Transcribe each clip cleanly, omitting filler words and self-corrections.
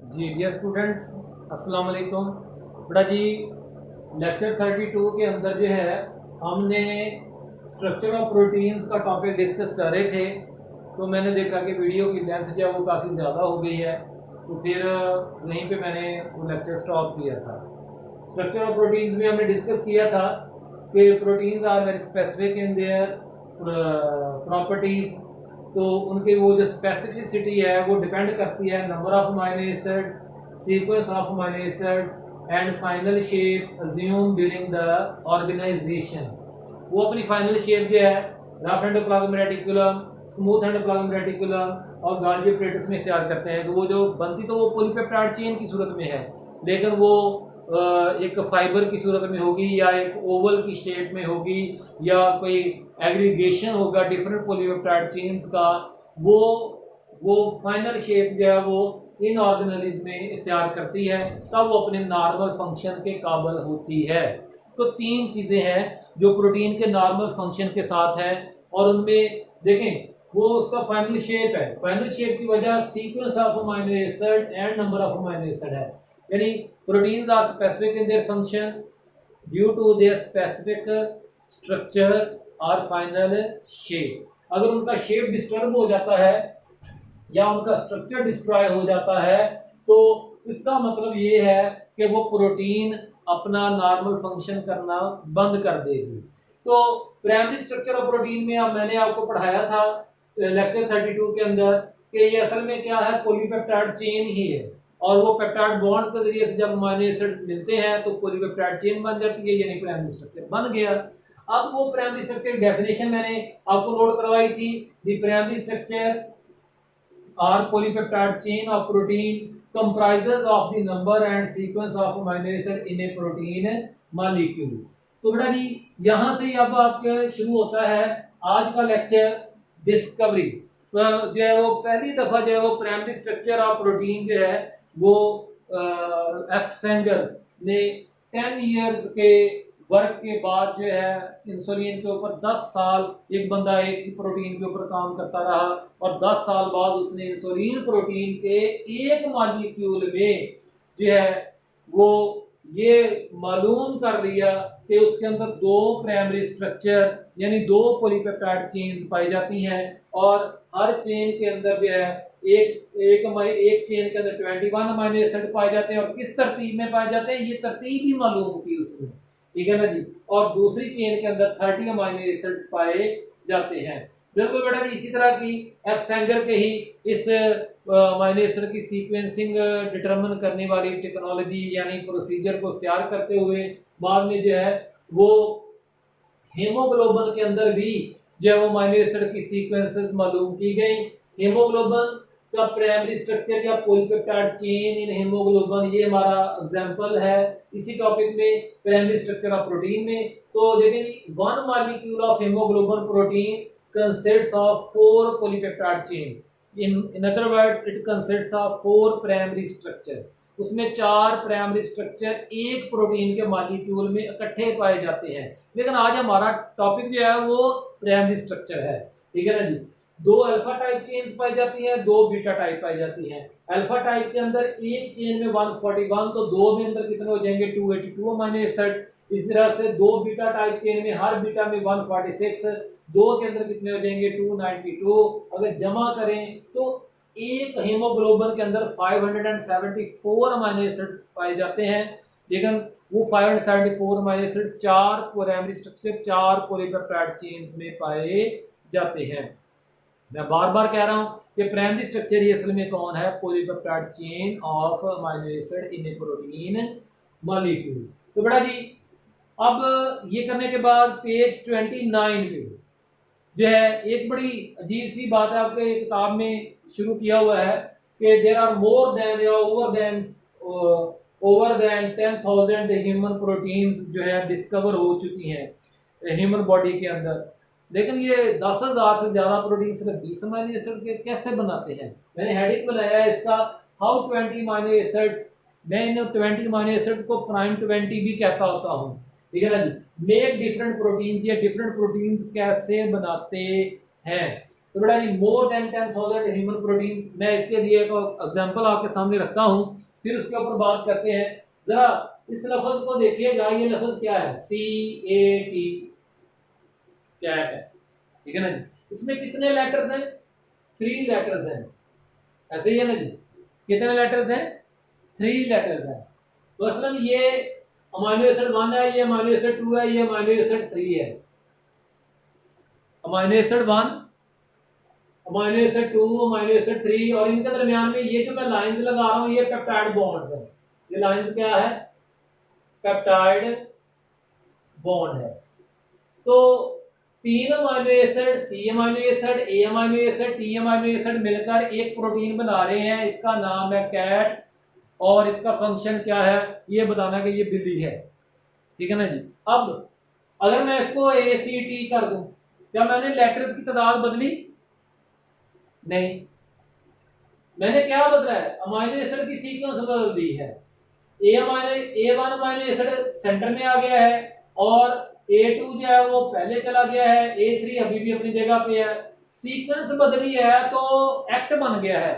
जी dear students, अस्सलाम वालेकुम। बेटा जी, लेक्चर 32 के अंदर जो है हमने स्ट्रक्चर ऑफ प्रोटीन्स का टॉपिक डिस्कस कर रहे थे। तो मैंने देखा कि वीडियो की लेंथ जो है वो काफ़ी ज़्यादा हो गई है, तो फिर वहीं पे मैंने वो लेक्चर स्टॉप किया था। स्ट्रक्चर ऑफ प्रोटीन्स में हमने डिस्कस किया था कि proteins are very specific in their properties. तो उनके वो जो स्पेसिफिसिटी है वो डिपेंड करती है number of amino acids, sequence of amino acids and final shape assume during the organisation. वो अपनी फाइनल शेप जो है rough endoplasmic reticulum, smooth endoplasmic reticulum और गाल्गी प्लेटस में इख्तियार करते हैं। तो वो जो बनती तो वो पॉलीपेप्टाइड चेन की सूरत में है, लेकिन वो एक फाइबर की सूरत में होगी या एक ओवल की शेप में होगी या कोई एग्रीगेशन होगा डिफरेंट पॉलीपेप्टाइड चेन्स का। वो वो फाइनल शेप जो है वो इन ऑर्गेनेल्स में इख्तियार करती है, तब वो अपने नॉर्मल फंक्शन के काबिल होती है। तो तीन चीज़ें हैं जो प्रोटीन के नॉर्मल फंक्शन के साथ है, और उनमें देखें वो उसका फाइनल शेप है। फाइनल शेप की वजह sequence of amino acid and number of amino acid है, यानी proteins are specific in their function due to their specific structure और फाइनल शेप। अगर उनका शेप डिस्टर्ब हो जाता है या उनका स्ट्रक्चर डिस्ट्रॉय हो जाता है तो इसका मतलब ये है कि वो प्रोटीन अपना नॉर्मल फंक्शन करना बंद कर देगी। तो प्राइमरी स्ट्रक्चर ऑफ प्रोटीन में अब मैंने आपको पढ़ाया था लेक्चर 32 के अंदर कि ये असल में क्या है, पॉलीपेप्टाइड चेन ही है, और वो पेप्टाइड बॉन्ड्स के जरिए से जब अमीनो एसिड मिलते हैं तो पॉलीपेप्टाइड चेन बन जाती है, यानी प्राइमरी स्ट्रक्चर बन गया। अब वो प्राइमरी स्ट्रक्चर की डेफिनेशन मैंने आपको नोट करवाई थी। The primary structure or polypeptide chain of protein comprises of the number and sequence of amino acid in a protein molecule। तो बेटा जी यहाँ से अब आपके शुरू होता है आज का लेक्चर डिस्कवरी। तो जो है वो पहली दफा जो है वो प्राइमरी स्ट्रक्चर ऑफ प्रोटीन जो है वो एफ सेंगर ने 10 इयर्स के वर्क के बाद जो है इंसुलिन के ऊपर 10 साल एक बंदा एक ही प्रोटीन के ऊपर काम करता रहा, और 10 साल बाद उसने इंसुलिन प्रोटीन के एक मॉलिक्यूल में जो है वो ये मालूम कर लिया कि उसके अंदर दो प्राइमरी स्ट्रक्चर यानी दो पॉलीपेप्टाइड चेन्स पाई जाती हैं, और हर चेन के अंदर जो है एक चेन के अंदर 21 अमीनो एसिड पाए जाते हैं, और किस तरतीब में पाए जाते हैं ये तरतीब भी मालूम की उसने, ठीक है ना जी। और दूसरी चेन के अंदर 30 अमीनो एसिड पाए जाते हैं। बिल्कुल बेटा जी, इसी तरह की एफ सेंगर के ही इस अमीनो एसिड की सीक्वेंसिंग डिटरमिन करने वाली टेक्नोलॉजी यानी प्रोसीजर को तैयार करते हुए बाद में जो है वो हीमोग्लोबिन के अंदर भी जो है वो अमीनो एसिड की सीक्वेंसेस मालूम की गई। हीमोग्लोबिन का प्राइमरी स्ट्रक्चर या पॉलीपेप्टाइड चेन इन हीमोग्लोबिन, ये हमारा एग्जांपल है इसी टॉपिक में प्राइमरी स्ट्रक्चर ऑफ प्रोटीन में। तो देखिए one molecule of haemoglobin protein consists of 4 polypeptide chains. In other words it consists of 4 primary structures. उसमें 4 प्राइमरी स्ट्रक्चर एक प्रोटीन के मॉलिक्यूल में इकट्ठे पाए जाते हैं, लेकिन आज हमारा टॉपिक जो है वो प्राइमरी स्ट्रक्चर है, ठीक है ना जी। दो अल्फा टाइप चेन्स पाई जाती हैं, दो बीटा टाइप पाई जाती हैं। अल्फा टाइप के अंदर एक चेन में 141, तो दो में अंदर कितने हो जाएंगे 282 अमीनो एसिड। इस तरह से दो बीटा टाइप चेन में हर बीटा में 146, दो के अंदर कितने हो जाएंगे 292। अगर जमा करें तो एक हीमोग्लोबिन के अंदर 574 अमीनो एसिड पाए जाते हैं, लेकिन वो 574 amino acid 4 primary structure 4 polypeptide chains में पाए जाते हैं। मैं बार बार कह रहा हूं कि प्राइमरी स्ट्रक्चर ही असल में कौन है, polypeptide chain of amino acid in A protein molecule. तो बेटा जी अब ये करने के बाद पेज 29 पे जो है एक बड़ी अजीब सी बात है आपके किताब में शुरू किया हुआ है कि देयर आर मोर देन या ओवर देन 10,000 ह्यूमन प्रोटीन्स जो है डिस्कवर हो चुकी हैं ह्यूमन बॉडी के अंदर। लेकिन ये 10,000 से ज्यादा प्रोटीन सिर्फ 20 अमीनो एसिड के कैसे बनाते हैं। मैंने हेडिंग बनाया है इसका हाउ 20 अमीनो एसिड्स। मैं इन 20 अमीनो एसिड्स को प्राइम 20 भी कहता होता हूँ, ठीक है ना जी। मेक डिफरेंट प्रोटीन्स या डिफरेंट प्रोटीन्स कैसे बनाते हैं। तो बेटा ये मोर देन 10,000 ह्यूमन प्रोटीन्स, मैं इसके लिए एक एग्जांपल आपके सामने रखता हूं, फिर उसके ऊपर बात करते हैं। जरा इस लफ्ज को देखिएगा, ये लफ्ज क्या है, CAT, कैट है, ठीक है ना जी। इसमें कितने लेटर्स हैं, 3 लेटर्स हैं, ऐसे ही है ना जी। कितने लेटर्स हैं, 3 लेटर्स हैं। तो असल ये अमाइनो एसिड 1 है, ये अमाइनो एसिड 2 है, ये अमाइनो एसिड 3 है। Amino acid 1, amino acid 2, amino acid 3, और इनके दरमियान में ये जो मैं लाइंस लगा रहा हूं ये पेप्टाइड बॉन्ड्स हैं। ये लाइंस क्या है, पेप्टाइड बॉन्ड है। तो 3 amino acid, C amino acid, A amino acid, T amino acid मिलकर एक प्रोटीन बना रहे हैं, इसका नाम है कैट, और इसका फंक्शन क्या है ये बताना कि ये बिल्ली है, ठीक है ना जी। अब अगर मैं इसको ACT कर दूं, क्या मैंने लेटर्स की तादाद बदली, नहीं, मैंने क्या बदला है, अमाइनो एसिड की सीक्वेंस बदल दी है। A1 अमाइनो एसिड सेंटर में आ गया है, और A2 जो है वो पहले चला गया है, A3 अभी भी अपनी जगह पे है। सीक्वेंस बदली है तो एक्ट बन गया है,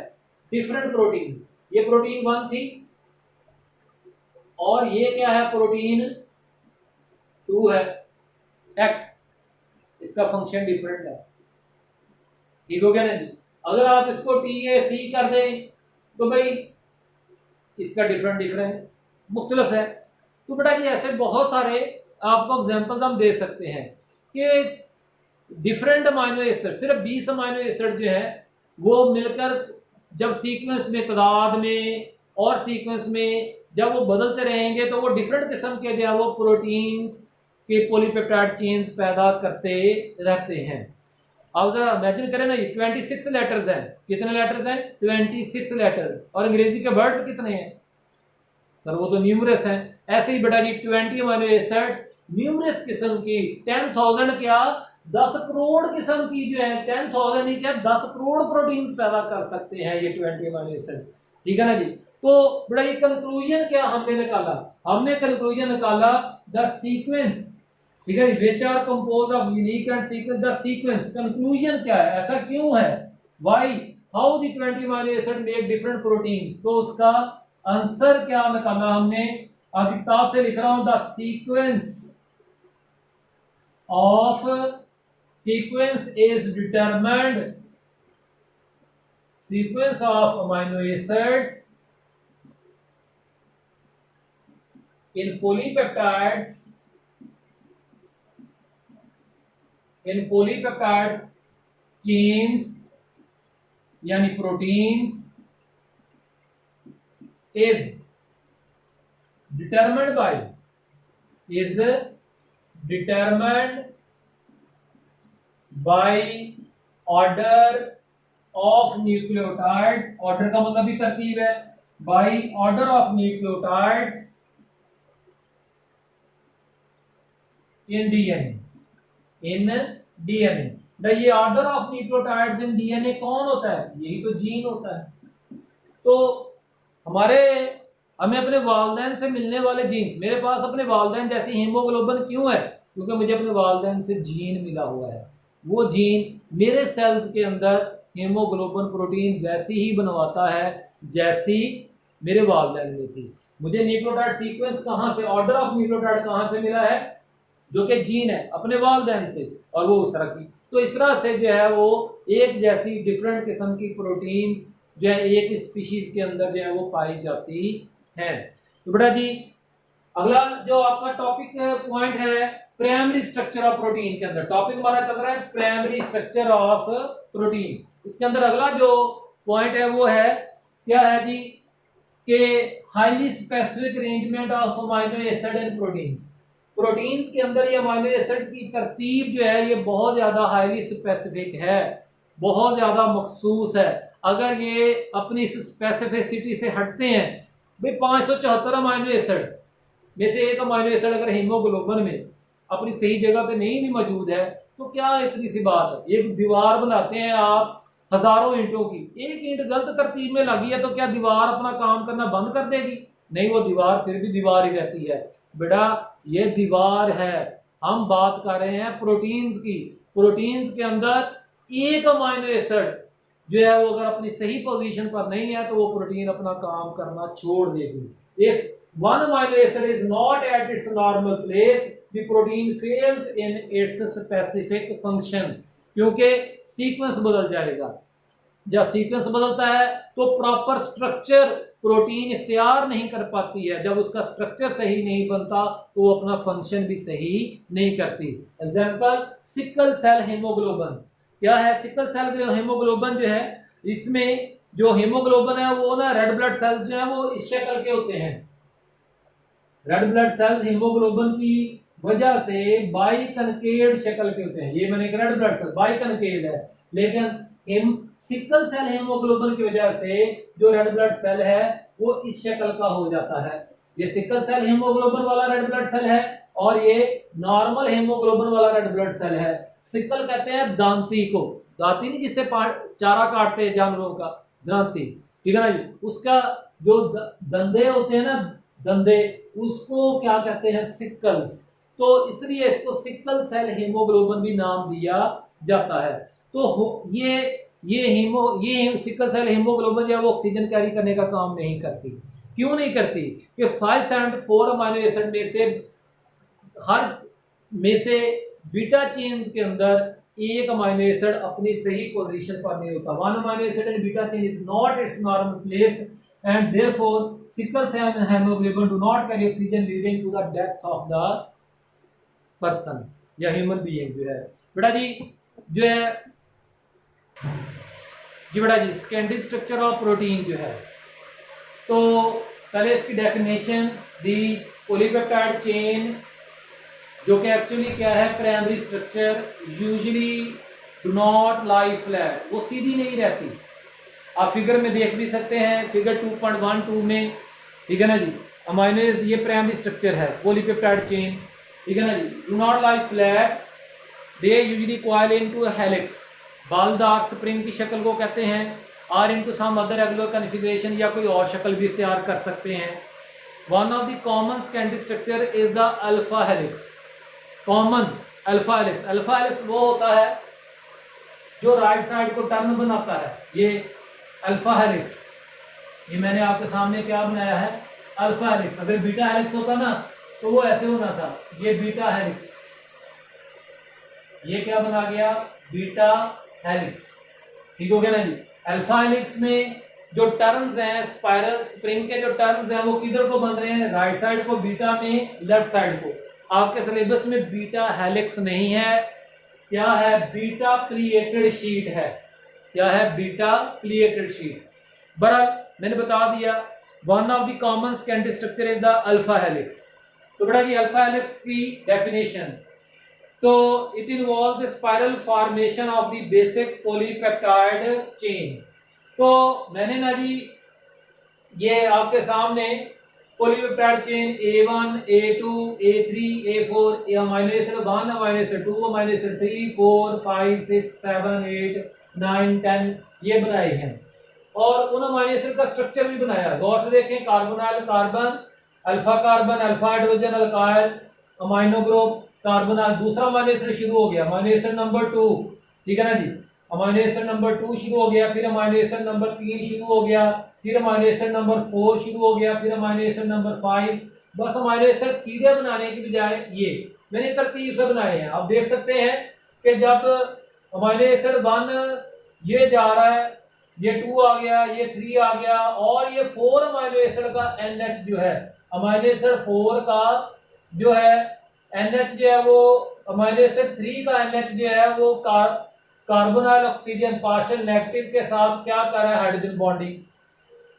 डिफरेंट प्रोटीन। ये प्रोटीन 1 थी, और ये क्या है, प्रोटीन 2 है, एक्ट, इसका फंक्शन डिफरेंट है, ठीक हो गया ना जी। अगर आप इसको TAC कर दें तो भाई इसका डिफरेंट मुख्तलिफ है। तो बेटा जी ऐसे बहुत सारे आपको एग्जांपल्स हम दे सकते हैं कि डिफरेंट अमाइनो एसिड, सिर्फ 20 अमाइनो एसिड जो है वो मिलकर जब सीक्वेंस में, तादाद में और सीक्वेंस में जब वो बदलते रहेंगे तो वो डिफरेंट किस्म के जो है वो प्रोटीन्स के पॉलीपेप्टाइड चेन्स पैदा करते रहते हैं। अब जरा इमेजिन करें ना, ये 26 लेटर्स हैं, कितने लेटर्स हैं, 26 लेटर्स, और अंग्रेजी के वर्ड्स कितने हैं सर, वो तो न्यूमरस हैं। ऐसे ही बेटा जी 20 अमाइनो एसिड्स न्यूमरस किस्म की 10,000 क्या 10 करोड़ किस्म की जो है, 10,000 नहीं क्या 10 करोड़ प्रोटीन्स पैदा कर सकते हैं ये 20 अमाइनो एसिड, ठीक है ना जी। तो बेटा ये कंक्लूजन क्या हमने निकाला, हमने कंक्लूजन निकाला द सीक्वेंस, ठीक है, which are composed of unique and sequence, the sequence, conclusion क्या है, ऐसा क्यों है, why, how the 20 amino acid make different proteins। तो उसका आंसर क्या निकाला हमने, आगे किताब से लिख रहा हूं, the sequence is determined, sequence of amino acids in polypeptide chains यानी proteins is determined by order of nucleotides, order का मतलब भी तरतीब है, by order of nucleotides in DNA। ये order of nucleotides in DNA कौन होता है, यही तो जीन होता है। तो हमें अपने वालिदैन से मिलने वाले जीन्स, मेरे पास अपने वालिदैन जैसी हीमोग्लोबिन क्यों है, क्योंकि मुझे अपने वालिदैन से जीन मिला हुआ है। वो जीन मेरे सेल्स के अंदर हीमोग्लोबिन प्रोटीन वैसी ही बनवाता है जैसी मेरे वालिदैन में थी। मुझे न्यूक्लियोटाइड सीक्वेंस कहाँ से, ऑर्डर ऑफ न्यूक्लियोटाइड कहाँ से मिला है, जो कि जीन है, अपने वालिदैन से, और वो उस तरह की। तो इस तरह से जो है वो एक जैसी डिफरेंट किस्म की प्रोटीन्स जो है एक स्पीशीज के अंदर जो है वो पाई जाती है। तो बेटा जी अगला जो आपका टॉपिक पॉइंट है प्राइमरी स्ट्रक्चर ऑफ प्रोटीन के अंदर, टॉपिक हमारा चल रहा है प्राइमरी स्ट्रक्चर ऑफ प्रोटीन। इसके अंदर अगला जो पॉइंट है वो है क्या है जी, कि highly specific arrangement of amino acid in proteins. Proteins के अंदर ये अमाइनो एसिड की तरतीब जो है ये बहुत ज़्यादा हाईली स्पेसिफिक है, बहुत ज़्यादा मखसूस है। अगर ये अपनी इस स्पेसिफिसिटी से हटते हैं, भाई 574 अमाइनो एसिड में से एक अमाइनो एसिड अगर हीमोग्लोबिन में अपनी सही जगह पे नहीं भी मौजूद है तो क्या इतनी सी बात है। एक दीवार बनाते हैं आप हजारों ईंटों की, एक ईंट गलत तरतीब में लगी है तो क्या दीवार अपना काम करना बंद कर देगी, नहीं, वो दीवार फिर भी दीवार ही रहती है। बेटा ये दीवार है, हम बात कर रहे हैं प्रोटीन्स की। प्रोटीन्स के अंदर एक अमाइनो एसिड जो है वो अगर अपनी सही पोजीशन पर नहीं है तो वो प्रोटीन अपना काम करना छोड़ देगी। If one amino acid is not at its normal place the protein fails in its specific function, क्योंकि सीक्वेंस बदल जाएगा। जब सीक्वेंस बदलता है तो प्रॉपर स्ट्रक्चर प्रोटीन इख्तियार नहीं कर पाती है। जब उसका स्ट्रक्चर सही नहीं बनता तो वो अपना फंक्शन भी सही नहीं करती। Example sickle cell haemoglobin. क्या है सिकल सेल हीमोग्लोबिन जो है, इसमें जो हीमोग्लोबिन है वो ना रेड ब्लड सेल्स जो है वो इस शक्ल के होते हैं। रेड ब्लड सेल्स हीमोग्लोबिन की वजह से बाइकनकेड शक्ल के होते हैं। ये मैंने एक रेड ब्लड सेल बाइकनकेड है, लेकिन सिकल सेल हीमोग्लोबिन की वजह से जो रेड ब्लड सेल है वो इस शक्ल का हो जाता है। ये सिकल सेल हीमोग्लोबिन वाला रेड ब्लड सेल है और ये नॉर्मल हीमोग्लोबिन वाला रेड ब्लड सेल है। सिकल कहते हैं दांती को, दांती नहीं जिससे चारा काटते हैं जानवरों का, दांती, ठीक है ना जी। उसका जो दंदे होते हैं ना, दंदे, उसको क्या कहते हैं सिकल्स। तो इसलिए इसको सिकल सेल हीमोग्लोबिन भी नाम दिया जाता है। तो ये सिकल सेल हीमोग्लोबिन जो है वो ऑक्सीजन कैरी करने का काम नहीं करती। क्यों नहीं करती? कि 574 अमीनो एसिड में से बीटा चेन्स के अंदर एक अमीनो एसिड अपनी सही पोजीशन पर नहीं होता। One amino acid in beta chain is not its normal place and therefore sickle cell haemoglobin do not carry oxygen leading to the death of the person या human being जो है। बेटा जी जो है बेटा जी सेकेंडरी स्ट्रक्चर ऑफ प्रोटीन जो है, तो पहले इसकी डेफिनेशन दी पॉलीपेप्टाइड चेन जो कि एक्चुअली क्या है primary structure usually do not lie flat, वो सीधी नहीं रहती। आप फिगर में देख भी सकते हैं, फिगर 2.12 में, ठीक है ना जी। अमाइनो ये प्राइमरी स्ट्रक्चर है पॉलीपेप्टाइड चेन, ठीक है ना जी। Do not lie flat, they usually coil into helix, बालदार स्प्रिंग की शक्ल को कहते हैं, और into some other regular configuration या कोई और शक्ल भी इख्तियार कर सकते हैं। One of the common secondary structure is the alpha helix. Common alpha helix, alpha helix वो होता है जो राइट साइड को टर्न बनाता है, ये अल्फा हेलिक्स। ये मैंने आपके सामने क्या बनाया है, अल्फा हेलिक्स। अगर बीटा हेलिक्स होता ना तो वो ऐसे होना था, ये बीटा हेलिक्स, ये क्या बना गया बीटा हेलिक्स, ठीक हो गया ना जी। अल्फा हेलिक्स में जो टर्न्स हैं, स्पाइरल स्प्रिंग के जो टर्न्स हैं वो किधर को बन रहे हैं, राइट साइड को, बीटा में लेफ्ट साइड को। आपके सिलेबस में बीटा हेलिक्स नहीं है, क्या है बीटा प्लिएटेड शीट है, क्या है बीटा प्लिएटेड शीट। बहरहाल मैंने बता दिया one of the common secondary structure is the alpha helix. तो बेटा जी अल्फा हेलिक्स की डेफिनेशन, तो it involve the spiral formation of the basic polypeptide chain. तो मैंने ना जी ये आपके सामने polypeptide chain A1, A2, A3, A4, amino acid 1, amino acid 2, amino acid 3, 4, 5, 6, 7, 8, 9, 10 ये बनाए हैं, और उन अमीनो एसिड का स्ट्रक्चर भी बनाया। गौर से देखें, carbonyl carbon, alpha carbon, alpha hydrogen alkyl, amino group carbonyl. दूसरा अमीनो एसिड शुरू हो गया, अमीनो एसिड नंबर 2, ठीक है ना जी। अमीनो एसिड नंबर 2 शुरू हो गया, फिर अमीनो एसिड नंबर 3 शुरू हो गया, फिर अमीनो एसिड नंबर 4 शुरू हो गया, फिर अमीनो एसिड नंबर 5। बस अमीनो एसिड सीधे बनाने की बजाय ये मैंने तरतीब से बनाए हैं। आप देख सकते हैं कि जब अमीनो एसिड 1 ये जा रहा है, ये 2 आ गया, ये 3 आ गया, और ये 4 अमीनो एसिड का NH जो है, अमीनो एसिड 4 का जो है NH जो है वो अमीनो एसिड 3 का NH जो है वो कार्बोनाइल ऑक्सीजन पार्शियल नेगेटिव के साथ क्या कर रहा है, हाइड्रोजन बॉन्डिंग,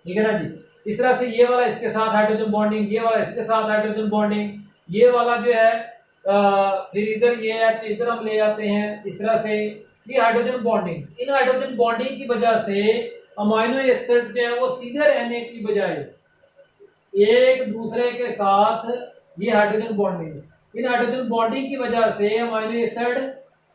ठीक है ना जी। इस तरह से ये वाला इसके साथ हाइड्रोजन बॉन्डिंग, ये वाला इसके साथ हाइड्रोजन बॉन्डिंग, ये वाला जो है फिर इधर ये H इधर हम ले जाते हैं, इस तरह से ये हाइड्रोजन बॉन्डिंग। इन हाइड्रोजन बॉन्डिंग की वजह से अमीनो एसिड जो है वो सीधे रहने की बजाय एक दूसरे के साथ ये हाइड्रोजन बॉन्डिंग, इन हाइड्रोजन बॉन्डिंग की वजह से अमीनो एसिड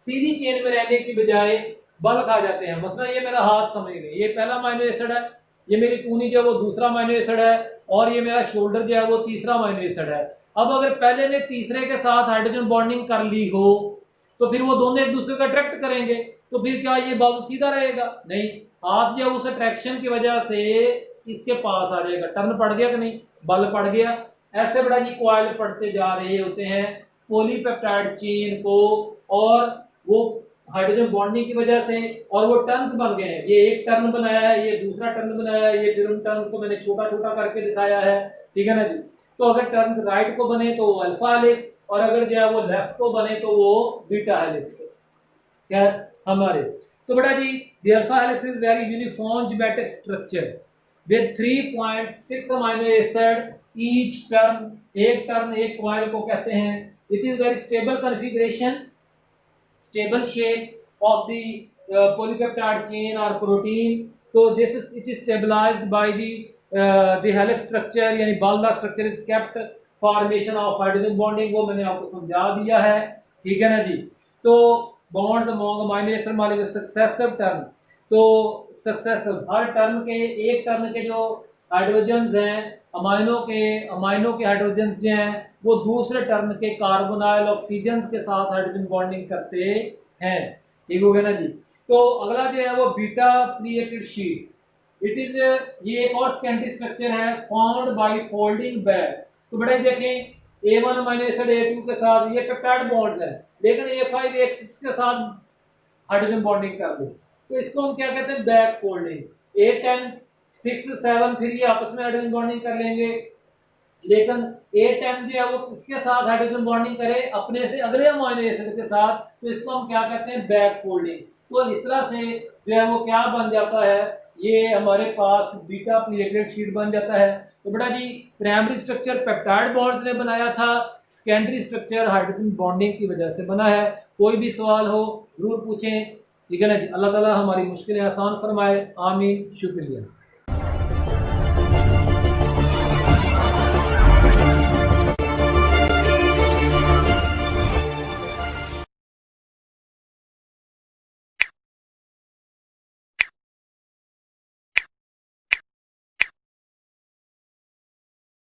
सीधी चेन में रहने की बजाय बल खा जाते हैं। मसला ये मेरा हाथ समझ गए, ये पहला अमीनो एसिड है, ये मेरी कूनी जो है वो दूसरा अमीनो एसिड है, और ये मेरा शोल्डर जो है वो तीसरा अमीनो एसिड है। अब अगर पहले ने तीसरे के साथ हाइड्रोजन बॉन्डिंग कर ली हो तो फिर वो दोनों एक दूसरे को अट्रैक्ट करेंगे, तो फिर क्या ये बाजू सीधा रहेगा? नहीं, हाथ जो उस अट्रैक्शन की वजह से इसके पास आ जाएगा। टर्न पड़ गया कि नहीं, बल पड़ गया। ऐसे बड़ा जी कॉइल पड़ते जा रहे होते हैं पॉलीपेप्टाइड चेन को, और वो हाइड्रोजन बॉन्डिंग की वजह से, और वो टर्न्स बन गए हैं। ये एक टर्न बनाया है, ये दूसरा टर्न बनाया है, ये फिर उन टर्न्स को मैंने छोटा छोटा करके दिखाया है, ठीक है ना जी। तो अगर टर्न्स राइट को बने तो वो अल्फा हेलिक्स, और अगर जो है वो लेफ्ट को बने तो वो बीटा हेलिक्स क्या हमारे। तो बेटा जी the alpha helix is very uniform geometric structure with 3.6 amino acid each turn. एक टर्न एक कॉइल को कहते हैं। It is very stable configuration, stable shape of the polypeptide chain or protein. So this is, it is stabilized by the helix structure, यानी बाल्दा structure is kept formation of hydrogen bonding, वो मैंने आपको समझा दिया है, ठीक है ना जी। तो bonds among amino acid molecules successive term, तो successive हर टर्न के, एक टर्न के जो हाइड्रोजन्स हैं, अमाइनो के हाइड्रोजन्स जो हैं वो दूसरे टर्न के कार्बोनाइल ऑक्सीजन के साथ हाइड्रोजन बॉन्डिंग करते हैं, ठीक हो गया ना जी। तो अगला जो है वो beta pleated sheet. It is, ये एक और सेकेंडरी स्ट्रक्चर है फाउंड बाय फोल्डिंग बैक। तो बेटा देखें A1 अमीनो एसिड A2 के साथ ये पेप्टाइड बॉन्ड्स हैं, लेकिन A5 A6 के साथ हाइड्रोजन बॉन्डिंग कर दे, तो इसको हम क्या कहते हैं, बैक फोल्डिंग। A10 6 7 फिर ये आपस में हाइड्रोजन बॉन्डिंग कर लेंगे, लेकिन A10 जो है वो किसके साथ हाइड्रोजन बॉन्डिंग करे, अपने से अगले अमीनो एसिड के साथ, तो इसको हम क्या कहते हैं, बैक फोल्डिंग। तो इस तरह से जो है वो क्या बन जाता है, ये हमारे पास बीटा प्लेटेड शीट बन जाता है। तो बेटा जी प्राइमरी स्ट्रक्चर पेप्टाइड बॉन्ड्स ने बनाया था, सेकेंडरी स्ट्रक्चर हाइड्रोजन बॉन्डिंग की वजह से बना है। कोई भी सवाल हो जरूर पूछें, ठीक है ना जी। अल्लाह ताला हमारी मुश्किलें आसान फरमाए, आमीन, शुक्रिया।